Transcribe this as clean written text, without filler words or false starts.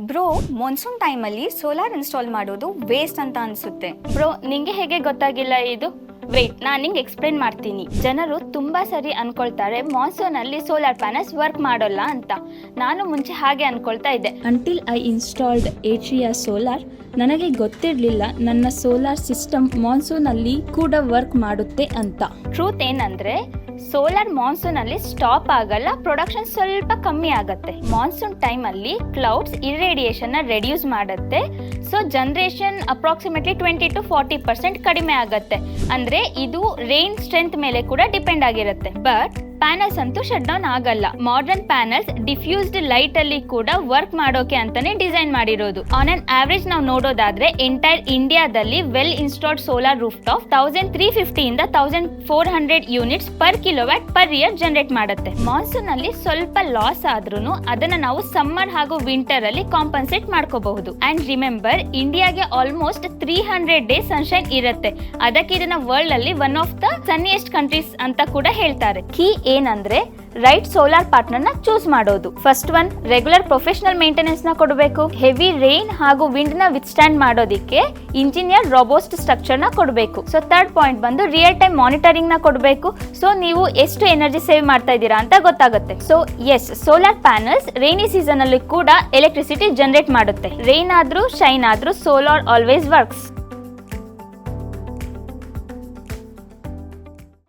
Bro, monsoon ಟೈಮಲ್ಲಿ solar install ಮಾಡೋದು waste ಅಂತ ಅನ್ಸುತ್ತೆ. ಬ್ರೋ, ನಿಂಗೆ ಹೇಗೆ ಗೊತ್ತಾಗಿಲ್ಲ ಇದು? ವೇಟ್, ನಾನು ನಿಂಗೆ ಎಕ್ಸ್ಪ್ಲೇನ್ ಮಾಡ್ತೀನಿ. ಜನರು ತುಂಬಾ ಸರಿ ಅನ್ಕೊಳ್ತಾರೆ ಮಾನ್ಸೂನ್ ಅಲ್ಲಿ ಸೋಲಾರ್ ಪ್ಯಾನಲ್ಸ್ ವರ್ಕ್ ಮಾಡೋಲ್ಲ ಅಂತ. ನಾನು ಮುಂಚೆ ಹಾಗೆ ಅನ್ಕೊಳ್ತಾ ಇದ್ದೆ. Until I installed atria solar, ನನಗೆ ಗೊತ್ತಿರಲಿಲ್ಲ ನನ್ನ ಸೋಲಾರ್ ಸಿಸ್ಟಮ್ ಮಾನ್ಸೂನ್ ಅಲ್ಲಿ ಕೂಡ ವರ್ಕ್ ಮಾಡುತ್ತೆ ಅಂತ. ಟ್ರೂತ್ ಏನಂದ್ರೆ ಸೋಲಾರ್ ಮಾನ್ಸೂನ್ ಅಲ್ಲಿ ಸ್ಟಾಪ್ ಆಗಲ್ಲ, ಪ್ರೊಡಕ್ಷನ್ ಸ್ವಲ್ಪ ಕಮ್ಮಿ ಆಗುತ್ತೆ. ಮಾನ್ಸೂನ್ ಟೈಮ್ ಅಲ್ಲಿ ಕ್ಲೌಡ್ಸ್ ಇರ್ರೇಡಿಯೇಷನ್ ನ ರೆಡ್ಯೂಸ್ ಮಾಡುತ್ತೆ. ಸೊ ಜನರೇಷನ್ ಅಪ್ರಾಕ್ಸಿಮೇಟ್ಲಿ 20 to 40% ಕಡಿಮೆ ಆಗುತ್ತೆ. ಅಂದ್ರೆ ಇದು ರೈನ್ ಸ್ಟ್ರೆಂತ್ ಮೇಲೆ ಕೂಡ ಡಿಪೆಂಡ್ ಆಗಿರುತ್ತೆ. ಬಟ್ ಪ್ಯಾನಲ್ಸ್ ಅಂತೂ ಶಟ್ ಡೌನ್ ಆಗಲ್ಲ. ಮಾಡರ್ನ್ ಪ್ಯಾನಲ್ಸ್ ಡಿಫ್ಯೂಸ್ಡ್ ಲೈಟ್ ಅಲ್ಲಿ ಕೂಡ ವರ್ಕ್ ಮಾಡೋಕೆ ಅಂತಾನೆ ಡಿಸೈನ್ ಮಾಡಿರೋದು. ಆನ್ ಅನ್ ಆವರೇಜ್ ನಾವು ನೋಡೋದಾದ್ರೆ ಎಂಟೈರ್ ಇಂಡಿಯಾದಲ್ಲಿ well installed solar roof top 1350 ಇಂದ 1400 units per kilowatt per year generate ಮಾಡುತ್ತೆ. ಮಾನ್ಸೂನ್ ಅಲ್ಲಿ ಸ್ವಲ್ಪ ಲಾಸ್ ಆದ್ರೂ ಅದನ್ನ ನಾವು ಸಮ್ಮರ್ ಹಾಗೂ ವಿಂಟರ್ ಅಲ್ಲಿ ಕಾಂಪನ್ಸೇಟ್ ಮಾಡ್ಕೋಬಹುದು. ಅಂಡ್ ರಿಮೆಂಬರ್, ಇಂಡಿಯಾಗೆ ಆಲ್ಮೋಸ್ಟ್ 300 ಡೇಸ್ ಸನ್ಶೈನ್ ಇರುತ್ತೆ. ಅದಕ್ಕೆ ಇದನ್ನ ವರ್ಲ್ಡ್ ಅಲ್ಲಿ ಒನ್ ಆಫ್ ದ ಸನ್ನಿಯೆಸ್ಟ್ ಕಂಟ್ರೀಸ್ ಅಂತ ಕೂಡ ಹೇಳ್ತಾರೆ. ಕೀ ಏನಂದ್ರೆ ರೈಟ್ ಸೋಲಾರ್ ಪಾರ್ಟ್ನರ್ ನ ಚೂಸ್ ಮಾಡೋದು. First one, regular professional maintenance ನ ಕೊಡಬೇಕು. ಹೆವಿ ರೈನ್ ಹಾಗೂ ವಿಂಡ್ ನ ವಿತ್ಸ್ಟ್ಯಾಂಡ್ ಮಾಡೋದಿಕ್ಕೆ ಇಂಜಿನಿಯರ್ ರೋಬೋಸ್ಟ್ ಸ್ಟ್ರಕ್ಚರ್ ನ ಕೊಡಬೇಕು. ಸೊ ಥರ್ಡ್ ಪಾಯಿಂಟ್ ಬಂದು ರಿಯಲ್ ಟೈಮ್ ಮಾನಿಟರಿಂಗ್ ನ ಕೊಡಬೇಕು. ಸೊ ನೀವು ಎಷ್ಟು ಎನರ್ಜಿ ಸೇವ್ ಮಾಡ್ತಾ ಇದ್ದೀರಾ ಅಂತ ಗೊತ್ತಾಗುತ್ತೆ. So yes, solar panels rainy season ಅಲ್ಲಿ ಕೂಡ ಎಲೆಕ್ಟ್ರಿಸಿಟಿ ಜನರೇಟ್ ಮಾಡುತ್ತೆ. ರೈನ್ ಆದ್ರೂ ಶೈನ್ ಆದ್ರೂ ಸೋಲಾರ್ ಆಲ್ವೇಸ್ ವರ್ಕ್ಸ್.